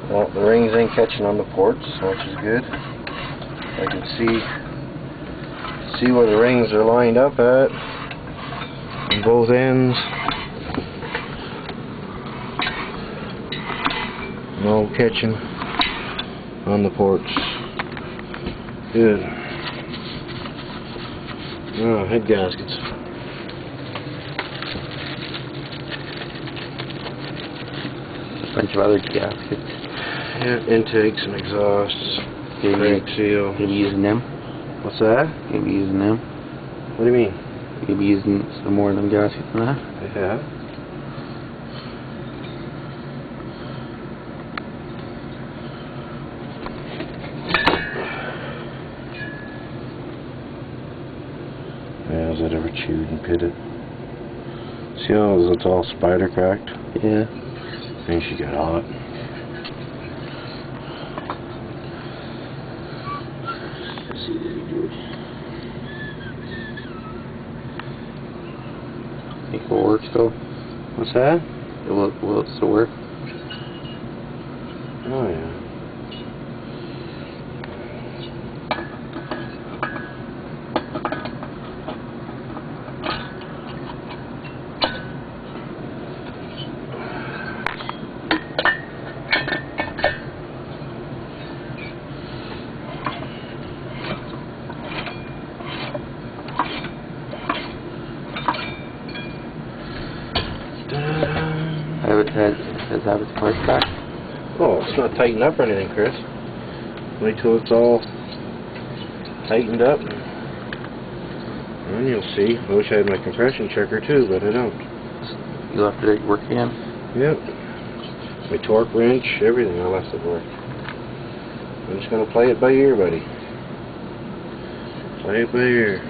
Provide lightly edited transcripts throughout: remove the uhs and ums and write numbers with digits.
Well, the rings ain't catching on the ports, which is good. I can see where the rings are lined up at on both ends. No catching on the ports. Good. Oh, head gaskets. A bunch of other gaskets. Yeah, intakes and exhausts. Brake seal. You'll be using them? What's that? You'll be using them? What do you mean? You'll be using some more of them gaskets than that? Yeah. Yeah, is that ever chewed and pitted? See how it's all spider cracked? Yeah. I think she got hot. Think it will work still? What's that? Will it still work? Oh yeah. Has have its parts back? Oh, it's not tightened up or anything, Chris. Wait till it's all tightened up, and you'll see. I wish I had my compression checker too, but I don't. You left it work again? Yep. My torque wrench, everything, I left it work. I'm just gonna play it by ear, buddy. Play it by ear.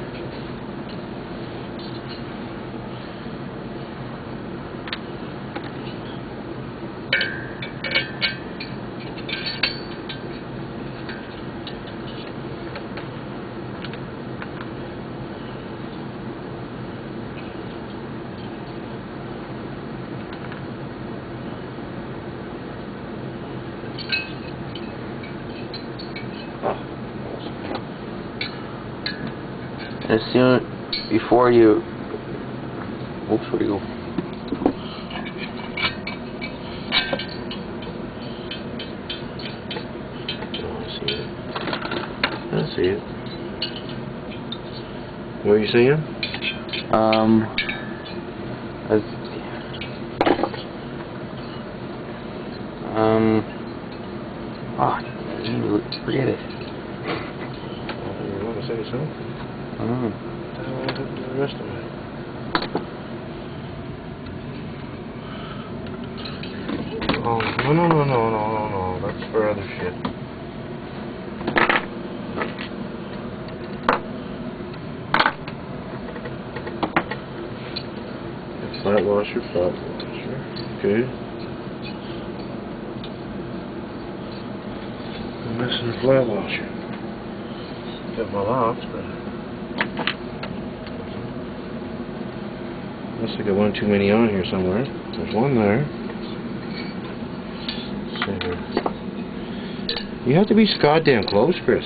As soon before you, oops, where'd you go? Oh, I see it. I see it. What are you saying? Forget it. You want to say something? I don't know. The rest of it. Oh, no. That's for other shit. Flat washer. Okay. I'm missing the flat washer. Got my locks, but looks like I got one too many on here somewhere. There's one there. Let's see here. You have to be goddamn close, Chris.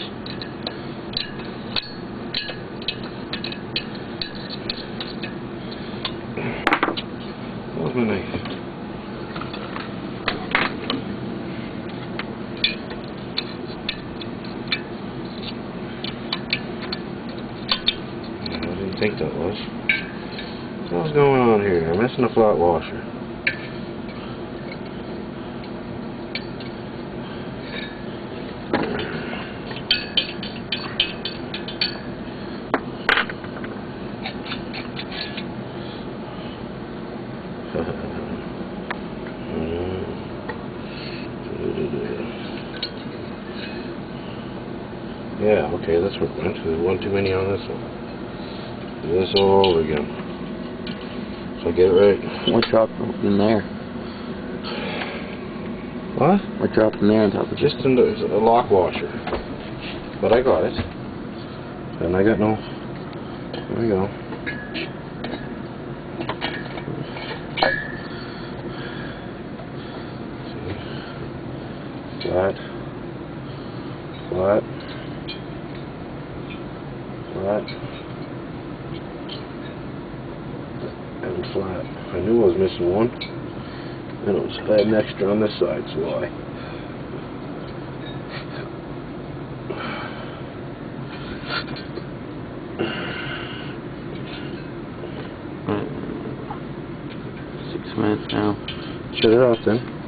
Where's my knife? I didn't think that was. What's going on here? I'm missing a flat washer. Yeah, okay, that's what went. There's one too many on this one. Do this all over again. So I get it right. What dropped in there? What? What dropped in there on top of it? Just in the, it's a lock washer. But I got it. And I got no. There we go. flat, flat, flat, and flat. I knew I was missing one. And it was an extra on this side, so why? Right. 6 minutes now. Shut it off then.